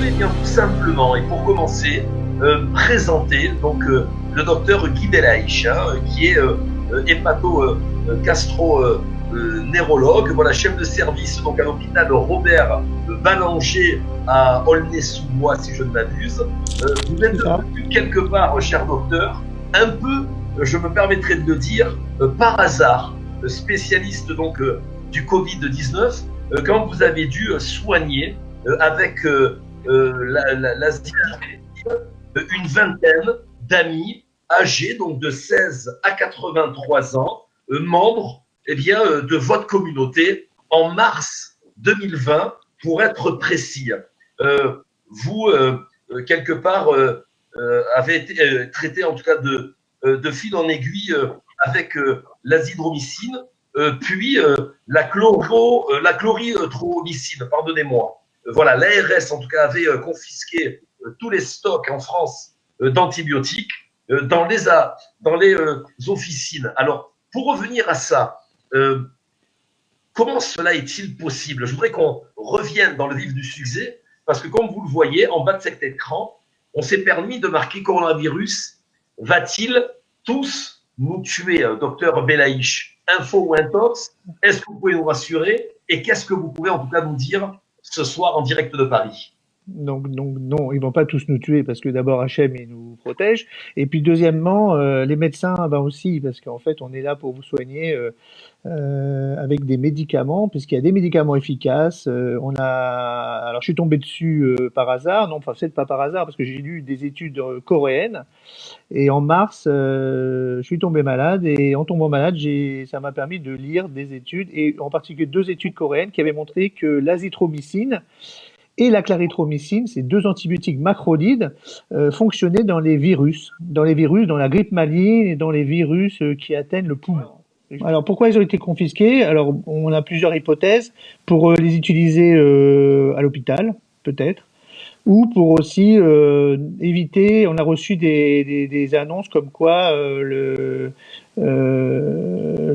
voudrais bien tout simplement, et pour commencer, présenter donc le docteur Guy Belaïch, qui est hépato-gastro-nérologue, voilà, chef de service donc à l'hôpital Robert Ballanger à Aulnay-sous-Bois, si je ne m'abuse. Vous êtes devenu quelque part, cher docteur, un peu, je me permettrai de le dire, par hasard, spécialiste donc du Covid-19, quand vous avez dû soigner avec une vingtaine d'amis âgés donc de 16 à 83 ans, membres de votre communauté en mars 2020, pour être précis. Vous, quelque part, avez été traité en tout cas de fil en aiguille avec l'azithromycine, puis la chlorhythromycine, pardonnez-moi. Voilà, l'ARS en tout cas avait confisqué tous les stocks en France d'antibiotiques dans les officines. Alors, pour revenir à ça, comment cela est-il possible? Je voudrais qu'on revienne dans le vif du sujet, parce que comme vous le voyez, en bas de cet écran, on s'est permis de marquer coronavirus va-t-il tous nous tuer, docteur Belaïch? Info ou intox? Est-ce que vous pouvez nous rassurer? Et qu'est-ce que vous pouvez en tout cas nous dire ce soir en direct de Paris? Donc non, ils vont pas tous nous tuer parce que d'abord Hachem il nous protège et puis deuxièmement les médecins aussi parce qu'en fait on est là pour vous soigner avec des médicaments puisqu'il y a des médicaments efficaces. Alors je suis tombé dessus par hasard, non, enfin c'est pas par hasard parce que j'ai lu des études coréennes et en mars je suis tombé malade et en tombant malade ça m'a permis de lire des études et en particulier 2 études coréennes qui avaient montré que l'azithromycine et la clarithromycine, ces 2 antibiotiques macrolides, fonctionnaient dans les virus, dans la grippe maligne et dans les virus qui atteignent le poumon. Alors pourquoi ils ont été confisqués? Alors on a plusieurs hypothèses pour les utiliser à l'hôpital, peut-être, ou pour aussi éviter. On a reçu des annonces comme quoi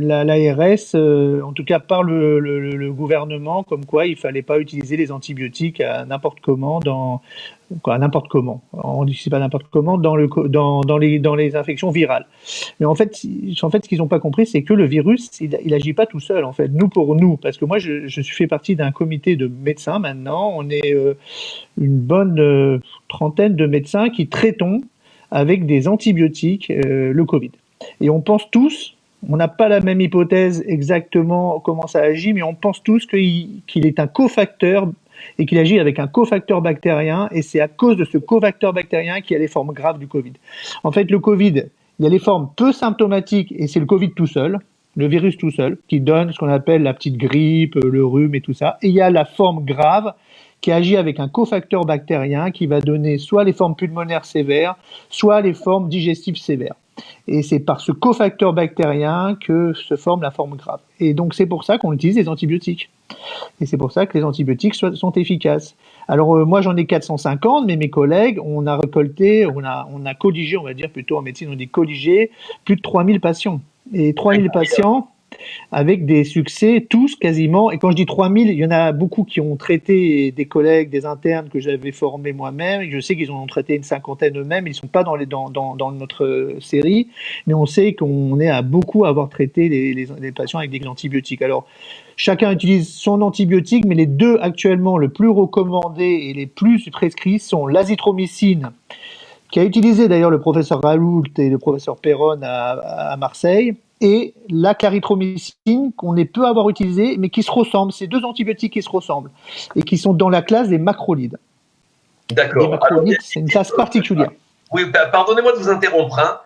l'ARS, en tout cas par le gouvernement, comme quoi il fallait pas utiliser les antibiotiques à n'importe comment on dit c'est pas n'importe comment dans les infections virales. Mais en fait ce qu'ils n'ont pas compris, c'est que le virus il agit pas tout seul en fait. Parce que moi je fais partie d'un comité de médecins maintenant. On est une bonne trentaine de médecins qui traitons avec des antibiotiques le Covid. Et on pense tous, on n'a pas la même hypothèse exactement comment ça agit, mais on pense tous qu'il est un cofacteur et qu'il agit avec un cofacteur bactérien, et c'est à cause de ce cofacteur bactérien qu'il y a les formes graves du Covid. En fait, le Covid, il y a les formes peu symptomatiques, et c'est le Covid tout seul, le virus tout seul, qui donne ce qu'on appelle la petite grippe, le rhume et tout ça. Et il y a la forme grave qui agit avec un cofacteur bactérien qui va donner soit les formes pulmonaires sévères, soit les formes digestives sévères. Et c'est par ce cofacteur bactérien que se forme la forme grave. Et donc c'est pour ça qu'on utilise les antibiotiques. Et c'est pour ça que les antibiotiques sont efficaces. Alors moi j'en ai 450, mais mes collègues, on a colligé, on va dire plutôt en médecine, on dit colligé plus de 3000 patients. Et 3000 patients avec des succès tous quasiment. Et quand je dis 3000, il y en a beaucoup qui ont traité des collègues, des internes que j'avais formés moi-même. Et je sais qu'ils en ont traité une cinquantaine eux-mêmes. Ils ne sont pas dans notre série, mais on sait qu'on est à beaucoup avoir traité les patients avec des antibiotiques. Alors, chacun utilise son antibiotique, mais les 2 actuellement le plus recommandés et les plus prescrits sont l'azithromycine, qui a utilisé d'ailleurs le professeur Raoult et le professeur Perron à Marseille, et la clarithromycine qu'on peut avoir utilisée, mais qui se ressemblent. C'est 2 antibiotiques qui se ressemblent et qui sont dans la classe des macrolides. D'accord. Les macrolides, c'est une classe particulière. Oui, pardonnez-moi de vous interrompre.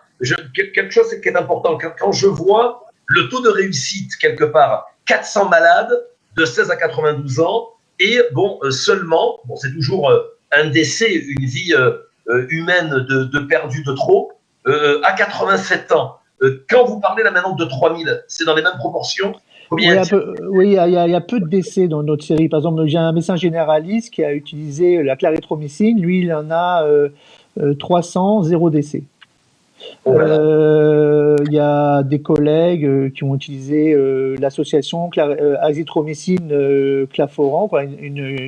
Quelque chose qui est important. Quand je vois le taux de réussite, quelque part, 400 malades de 16 à 92 ans, et seulement, c'est toujours un décès, une vie humaine de perdu de trop, à 87 ans. Quand vous parlez là maintenant de 3000, c'est dans les mêmes proportions? Oui, il y a peu de décès dans notre série. Par exemple, j'ai un médecin généraliste qui a utilisé la clarithromycine. Lui, il en a 300, 0 décès. Oh là là. Il y a des collègues qui ont utilisé l'association azithromycine claforan, quoi,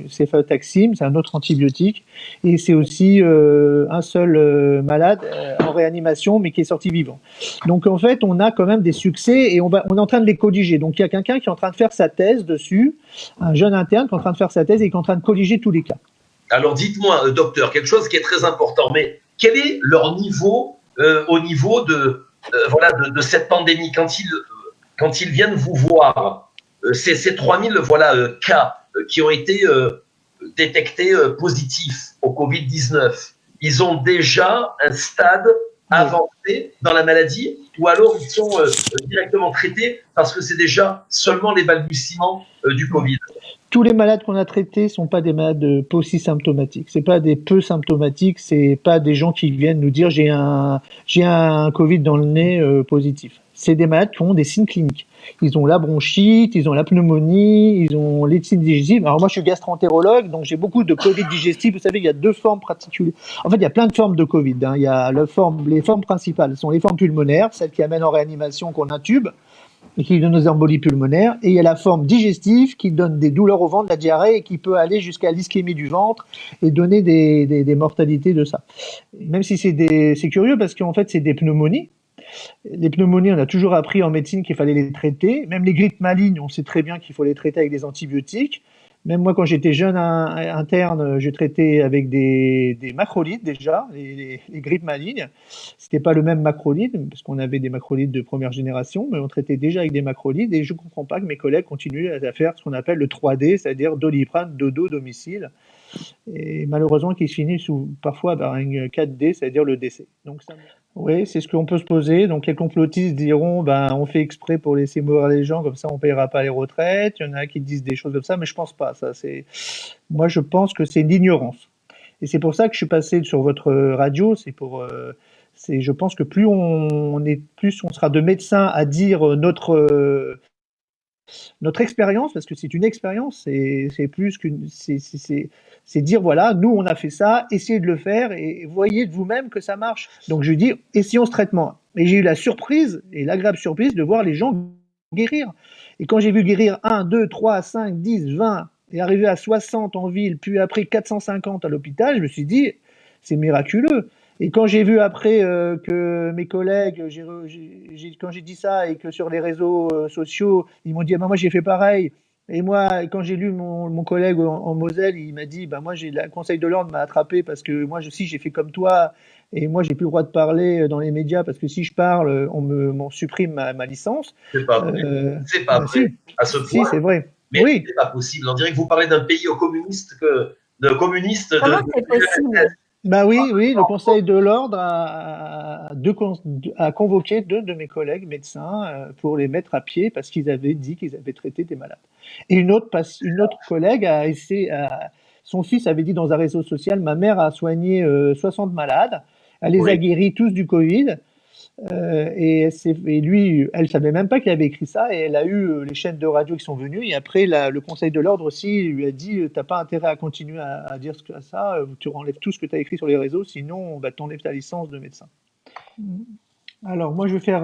céphalotaxime, c'est un autre antibiotique, et c'est aussi un seul malade en réanimation, mais qui est sorti vivant. Donc en fait, on a quand même des succès et on est en train de les colliger. Donc il y a quelqu'un qui est en train de faire sa thèse dessus, un jeune interne qui est en train de faire sa thèse et qui est en train de colliger tous les cas. Alors dites-moi, docteur, quelque chose qui est très important, mais quel est leur niveau au niveau voilà, de cette pandémie quand ils viennent vous voir ces 3000 voilà, cas qui ont été détectés positifs au Covid-19, ils ont déjà un stade avancé dans la maladie ou alors ils sont directement traités parce que c'est déjà seulement les balbutiements du Covid? Tous les malades qu'on a traités sont pas des malades paucisymptomatiques. C'est pas des peu symptomatiques. C'est pas des gens qui viennent nous dire j'ai un Covid dans le nez positif. C'est des malades qui ont des signes cliniques. Ils ont la bronchite, ils ont la pneumonie, ils ont les signes digestifs. Alors moi, je suis gastro-entérologue, donc j'ai beaucoup de Covid digestif. Vous savez, il y a deux formes particulières. En fait, il y a plein de formes de Covid. Hein. Il y a les formes principales sont les formes pulmonaires, celles qui amènent en réanimation qu'on intube et qui donne des embolies pulmonaires. Et il y a la forme digestive qui donne des douleurs au ventre, de la diarrhée et qui peut aller jusqu'à l'ischémie du ventre et donner des mortalités de ça. Même si c'est curieux parce qu'en fait, c'est des pneumonies. Les pneumonies, on a toujours appris en médecine qu'il fallait les traiter. Même les grippes malignes, on sait très bien qu'il faut les traiter avec des antibiotiques. Même moi, quand j'étais jeune interne, je traitais avec des macrolides déjà, les grippes malignes. C'était pas le même macrolide, parce qu'on avait des macrolides de première génération, mais on traitait déjà avec des macrolides, et je comprends pas que mes collègues continuent à faire ce qu'on appelle le 3D, c'est-à-dire Doliprane, dodo, domicile, et malheureusement qui se finit parfois par une 4D, c'est-à-dire le décès. Donc ça, oui, c'est ce qu'on peut se poser. Donc les complotistes diront, ben on fait exprès pour laisser mourir les gens, comme ça on payera pas les retraites. Il y en a qui disent des choses comme ça, mais je pense pas. Moi je pense que c'est l'ignorance. Et c'est pour ça que je suis passé sur votre radio. Je pense que plus plus on sera de médecins à dire notre expérience, parce que c'est une expérience, c'est plus qu'une, c'est dire voilà, nous on a fait ça, essayez de le faire et voyez de vous-même que ça marche. Donc je dis essayons ce traitement. Et j'ai eu la surprise et l'agréable surprise de voir les gens guérir. Et quand j'ai vu guérir 1, 2, 3, 5, 10, 20 et arriver à 60 en ville, puis après 450 à l'hôpital, je me suis dit c'est miraculeux. Et quand j'ai vu après que mes collègues, quand j'ai dit ça et que sur les réseaux sociaux, ils m'ont dit ah ben moi j'ai fait pareil. Et moi, quand j'ai lu mon collègue en Moselle, il m'a dit bah moi le Conseil de l'ordre m'a attrapé parce que moi aussi j'ai fait comme toi et moi j'ai plus le droit de parler dans les médias parce que si je parle, m'en supprime ma licence. C'est pas vrai. C'est pas Bah vrai si, à ce si point. c'est vrai. Mais Oui. c'est pas possible. On dirait que vous parlez d'un pays communiste Comment c'est possible? Bah oui, oui, le Conseil de l'ordre a convoqué deux de mes collègues médecins pour les mettre à pied parce qu'ils avaient dit qu'ils avaient traité des malades. Et une autre collègue son fils avait dit dans un réseau social, ma mère a soigné 60 malades, elle les a Oui. guéris tous du Covid. Et lui, elle savait même pas qu'il avait écrit ça, et elle a eu les chaînes de radio qui sont venues, et après le Conseil de l'ordre aussi lui a dit t'as pas intérêt à continuer à dire ça, tu enlèves tout ce que tu as écrit sur les réseaux, sinon on va t'enlève ta licence de médecin. Alors moi je vais faire,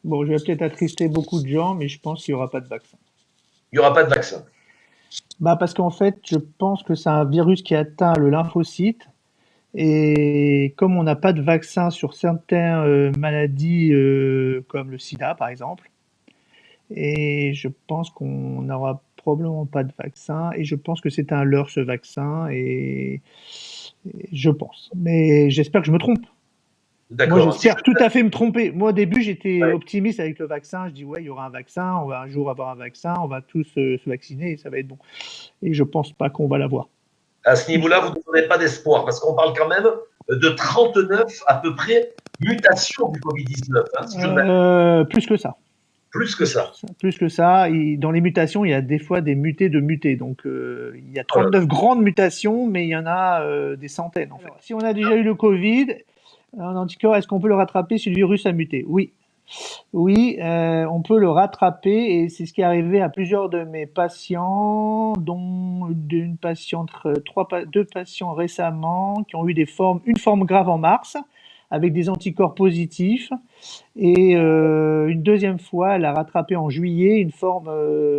bon je vais peut-être attrister beaucoup de gens, mais je pense qu'il y aura pas de vaccin. Il n'y aura pas de vaccin. Bah parce qu'en fait je pense que c'est un virus qui atteint le lymphocyte. Et comme on n'a pas de vaccin sur certaines maladies comme le sida par exemple, et je pense qu'on n'aura probablement pas de vaccin, et je pense que c'est un leurre ce vaccin, et je pense. Mais j'espère que je me trompe. Moi D'accord. j'espère tout à fait me tromper. Moi au début j'étais Ouais. optimiste avec le vaccin, je dis ouais il y aura un vaccin, on va un jour avoir un vaccin, on va tous se vacciner et ça va être bon. Et je pense pas qu'on va l'avoir. À ce niveau-là, vous ne donnez pas d'espoir parce qu'on parle quand même de 39 à peu près mutations du Covid-19. Hein, si Plus que ça. Plus que ça. Plus que ça. Dans les mutations, il y a des fois des mutés de mutés. Donc, il y a 39 grandes mutations, mais il y en a des centaines. En fait. Si on a déjà eu le Covid, un anticorps, est-ce qu'on peut le rattraper si le virus a muté? Oui. Oui, on peut le rattraper et c'est ce qui est arrivé à plusieurs de mes patients, dont d'une patiente, deux patients récemment qui ont eu une forme grave en mars, avec des anticorps positifs. Et une deuxième fois, elle a rattrapé en juillet une forme,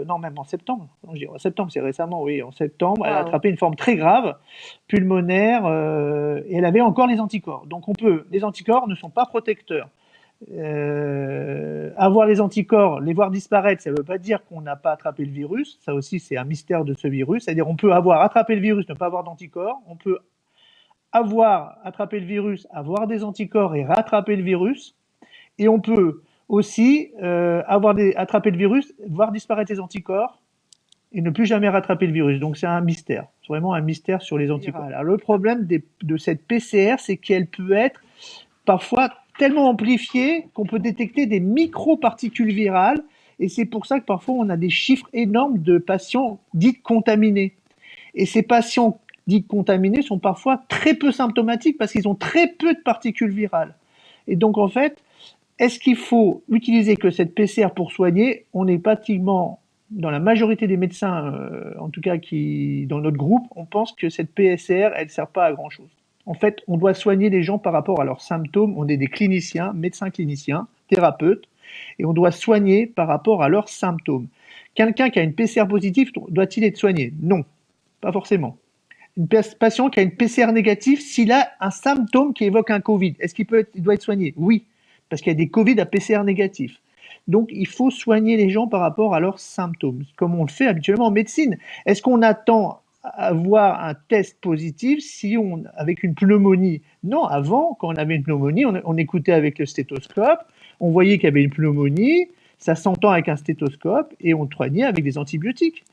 non même en septembre, non, je dis en septembre, c'est récemment, oui, en septembre, elle a rattrapé une forme très grave, pulmonaire, et elle avait encore les anticorps. Donc les anticorps ne sont pas protecteurs. Avoir les anticorps, les voir disparaître, ça ne veut pas dire qu'on n'a pas attrapé le virus. Ça aussi, c'est un mystère de ce virus. C'est-à-dire, on peut avoir attrapé le virus, ne pas avoir d'anticorps. On peut avoir attrapé le virus, avoir des anticorps et rattraper le virus. Et on peut aussi attraper le virus, voir disparaître les anticorps et ne plus jamais rattraper le virus. Donc, c'est un mystère. C'est vraiment un mystère sur les anticorps. Alors, le problème de cette PCR, c'est qu'elle peut être parfois tellement amplifiée qu'on peut détecter des microparticules virales, et c'est pour ça que parfois on a des chiffres énormes de patients dits contaminés. Et ces patients dits contaminés sont parfois très peu symptomatiques parce qu'ils ont très peu de particules virales. Et donc en fait, est-ce qu'il faut utiliser que cette PCR pour soigner? On est pratiquement, dans la majorité des médecins, en tout cas dans notre groupe, on pense que cette PCR, elle ne sert pas à grand-chose. En fait, on doit soigner les gens par rapport à leurs symptômes. On est des cliniciens, médecins cliniciens, thérapeutes, et on doit soigner par rapport à leurs symptômes. Quelqu'un qui a une PCR positive, doit-il être soigné? Non, pas forcément. Un patient qui a une PCR négative, s'il a un symptôme qui évoque un Covid, est-ce qu'il doit être soigné? Oui, parce qu'il y a des Covid à PCR négatif. Donc, il faut soigner les gens par rapport à leurs symptômes, comme on le fait habituellement en médecine. Est-ce qu'on attend avoir un test positif avec une pneumonie? Non, avant, quand on avait une pneumonie, on écoutait avec le stéthoscope, on voyait qu'il y avait une pneumonie, ça s'entend avec un stéthoscope, et on soignait avec des antibiotiques.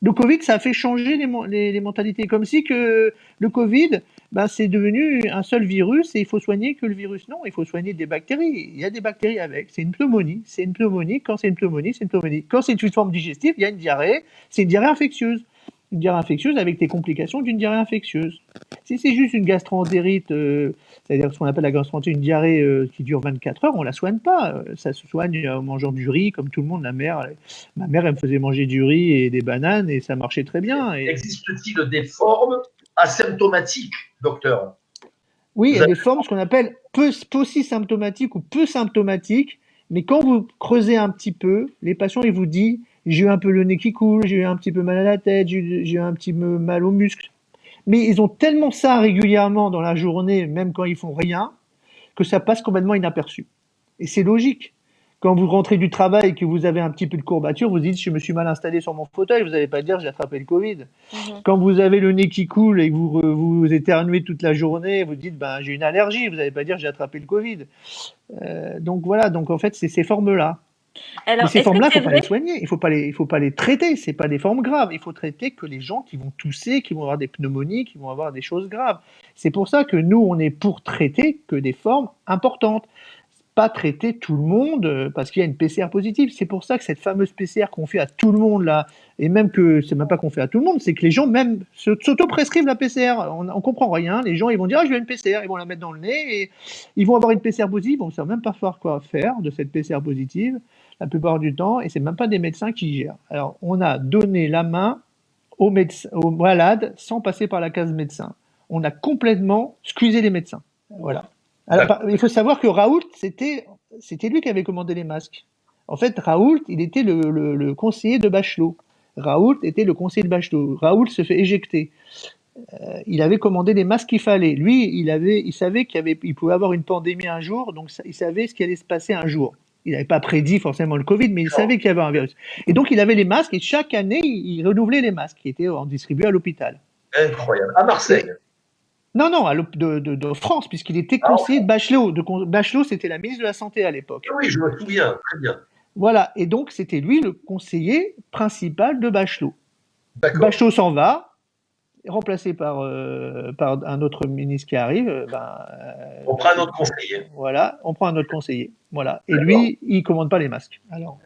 Le Covid, ça a fait changer les mentalités, comme si que le Covid, c'est devenu un seul virus et il faut soigner que le virus. Non, il faut soigner des bactéries. Il y a des bactéries avec. C'est une pneumonie. C'est une pneumonie. Quand c'est une pneumonie, c'est une pneumonie. Quand c'est une forme digestive, il y a une diarrhée. C'est une diarrhée infectieuse. Une diarrhée infectieuse avec les complications d'une diarrhée infectieuse. Si c'est juste une gastroentérite, c'est-à-dire ce qu'on appelle la gastroentérite, une diarrhée qui dure 24 heures, on la soigne pas. Ça se soigne en mangeant du riz, comme tout le monde. Ma mère, elle me faisait manger du riz et des bananes et ça marchait très bien. Existe-t-il des formes asymptomatiques, docteur? Oui, il y a des formes, ce qu'on appelle paucisymptomatiques ou peu symptomatiques, mais quand vous creusez un petit peu, les patients, ils vous disent « j'ai eu un peu le nez qui coule, j'ai eu un petit peu mal à la tête, j'ai eu un petit peu mal aux muscles ». Mais ils ont tellement ça régulièrement dans la journée, même quand ils font rien, que ça passe complètement inaperçu. Et c'est logique. Quand vous rentrez du travail et que vous avez un petit peu de courbature, vous dites « je me suis mal installé sur mon fauteuil », vous n'allez pas dire « j'ai attrapé le Covid ». Quand vous avez le nez qui coule et que vous éternuez toute la journée, vous dites « j'ai une allergie », vous n'allez pas dire « j'ai attrapé le Covid ». Donc voilà, donc en fait c'est ces formes-là. Mais ces formes-là, il ne faut pas les soigner, il faut pas les traiter, c'est pas des formes graves. Il faut traiter que les gens qui vont tousser, qui vont avoir des pneumonies, qui vont avoir des choses graves. C'est pour ça que nous, on est pour traiter que des formes importantes. Pas traiter tout le monde parce qu'il y a une PCR positive. C'est pour ça que cette fameuse PCR qu'on fait à tout le monde là, et même que c'est même pas qu'on fait à tout le monde, c'est que les gens même s'auto-prescrivent la PCR. On comprend rien. Les gens ils vont dire je veux une PCR, ils vont la mettre dans le nez et ils vont avoir une PCR positive. On ne sait même pas savoir quoi faire de cette PCR positive la plupart du temps et c'est même pas des médecins qui gèrent. Alors on a donné la main aux malades sans passer par la case médecin. On a complètement squeezé les médecins. Voilà. Alors, il faut savoir que Raoult, c'était lui qui avait commandé les masques. En fait, Raoult, il était le conseiller de Bachelot. Raoult était le conseiller de Bachelot. Raoult se fait éjecter. Il avait commandé les masques qu'il fallait. Lui, il savait il pouvait avoir une pandémie un jour, donc il savait ce qui allait se passer un jour. Il n'avait pas prédit forcément le Covid, mais il savait qu'il y avait un virus. Et donc, il avait les masques et chaque année, il renouvelait les masques qui étaient distribués à l'hôpital. Incroyable. À Marseille. Non, de France, puisqu'il était conseiller de Bachelot. Bachelot, c'était la ministre de la Santé à l'époque. Oui, je me souviens, très bien. Voilà, et donc c'était lui le conseiller principal de Bachelot. Bachelot s'en va, remplacé par un autre ministre qui arrive. On prend un autre conseiller. Voilà, on prend un autre conseiller. Voilà, et lui, il commande pas les masques. Alors,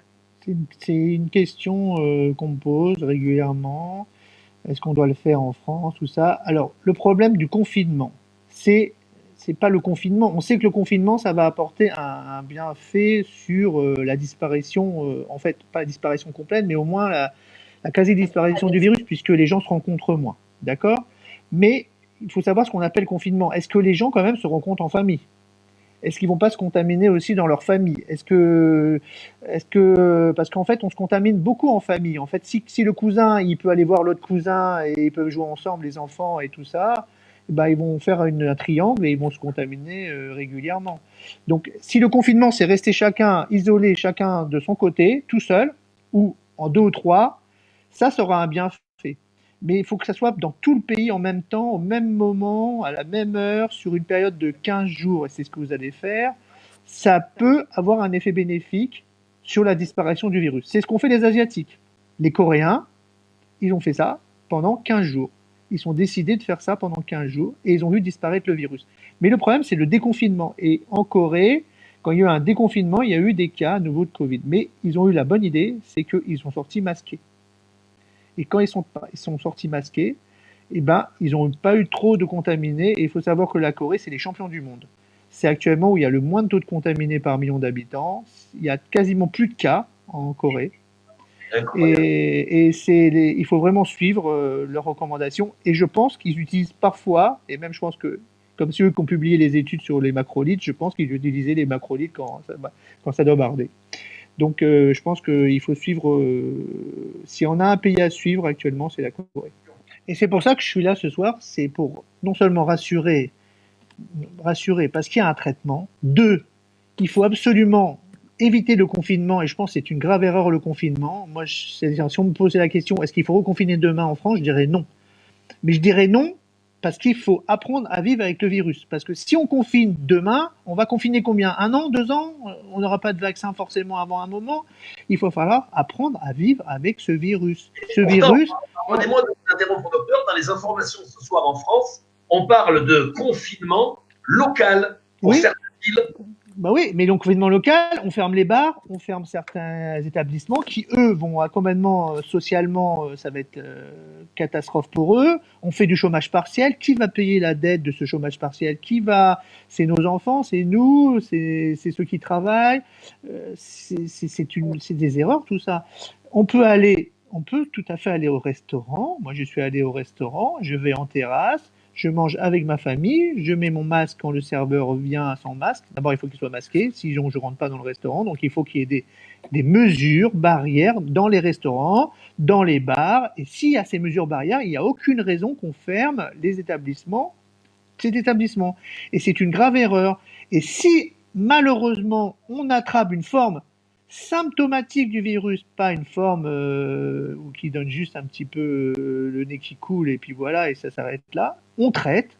c'est une question qu'on me pose régulièrement. Est-ce qu'on doit le faire en France, tout ça? Alors, le problème du confinement, c'est pas le confinement. On sait que le confinement, ça va apporter un bienfait sur la disparition, en fait, pas la disparition complète, mais au moins la quasi-disparition du virus, puisque les gens se rencontrent moins. D'accord? Mais il faut savoir ce qu'on appelle confinement. Est-ce que les gens, quand même, se rencontrent en famille? est-ce qu'ils vont pas se contaminer aussi dans leur famille? Parce qu'en fait, on se contamine beaucoup en famille. En fait, si le cousin, il peut aller voir l'autre cousin et ils peuvent jouer ensemble, les enfants et tout ça, bah, ils vont faire un triangle et ils vont se contaminer régulièrement. Donc, si le confinement, c'est rester chacun isolé, chacun de son côté, tout seul, ou en deux ou trois, ça sera un bienfait. Mais il faut que ça soit dans tout le pays en même temps, au même moment, à la même heure, sur une période de 15 jours, et c'est ce que vous allez faire. Ça peut avoir un effet bénéfique sur la disparition du virus. C'est ce qu'ont fait les Asiatiques. Les Coréens, ils ont fait ça pendant 15 jours. Ils ont décidé de faire ça pendant 15 jours et ils ont vu disparaître le virus. Mais le problème, c'est le déconfinement. Et en Corée, quand il y a eu un déconfinement, il y a eu des cas nouveaux de Covid. Mais ils ont eu la bonne idée, c'est qu'ils sont sortis masqués. Et quand ils sont sortis masqués, eh ben, ils n'ont pas eu trop de contaminés. Et il faut savoir que la Corée, c'est les champions du monde. C'est actuellement où il y a le moins de taux de contaminés par million d'habitants. Il y a quasiment plus de cas en Corée. Et il faut vraiment suivre leurs recommandations. Et je pense qu'ils utilisent parfois, et même je pense que, comme ceux qui ont publié les études sur les macrolides, je pense qu'ils utilisaient les macrolides quand ça doit barder. Donc je pense qu'il faut suivre, si on a un pays à suivre actuellement, c'est la Corée. Et c'est pour ça que je suis là ce soir, c'est pour non seulement rassurer parce qu'il y a un traitement. Deux, il faut absolument éviter le confinement, et je pense que c'est une grave erreur le confinement. Moi, si on me posait la question, est-ce qu'il faut reconfiner demain en France, je dirais non. Mais je dirais non parce qu'il faut apprendre à vivre avec le virus. Parce que si on confine demain, on va confiner combien? 1 an, 2 ans? On n'aura pas de vaccin forcément avant un moment. Il faut falloir apprendre à vivre avec ce virus. Pardonnez-moi de vous interrompre, docteur. Dans les informations ce soir en France, on parle de confinement local pour certaines villes. Bah oui, mais donc confinement local, on ferme les bars, on ferme certains établissements qui, eux, vont complètement, socialement, ça va être catastrophe pour eux. On fait du chômage partiel. Qui va payer la dette de ce chômage partiel? C'est nos enfants, c'est nous, c'est ceux qui travaillent. C'est des erreurs, tout ça. On peut tout à fait aller au restaurant. Moi, je suis allé au restaurant, je vais en terrasse. Je mange avec ma famille, je mets mon masque quand le serveur vient sans masque. D'abord, il faut qu'il soit masqué, sinon je ne rentre pas dans le restaurant. Donc, il faut qu'il y ait des mesures barrières dans les restaurants, dans les bars. Et s'il y a ces mesures barrières, il n'y a aucune raison qu'on ferme cet établissement. Et c'est une grave erreur. Et si, malheureusement, on attrape une forme symptomatique du virus, pas une forme qui donne juste un petit peu le nez qui coule et puis voilà, et ça s'arrête là, on traite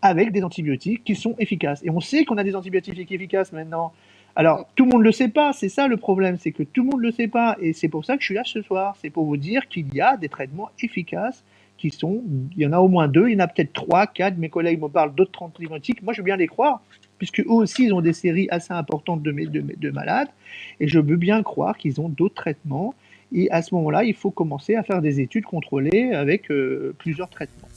avec des antibiotiques qui sont efficaces. Et on sait qu'on a des antibiotiques efficaces maintenant. Alors, tout le monde ne le sait pas, c'est ça le problème, c'est que tout le monde ne le sait pas. Et c'est pour ça que je suis là ce soir, c'est pour vous dire qu'il y a des traitements efficaces il y en a au moins 2, il y en a peut-être 3, 4, mes collègues me parlent d'autres antibiotiques, moi je veux bien les croire, puisque eux aussi ils ont des séries assez importantes de malades, et je veux bien croire qu'ils ont d'autres traitements, et à ce moment-là, il faut commencer à faire des études contrôlées avec plusieurs traitements.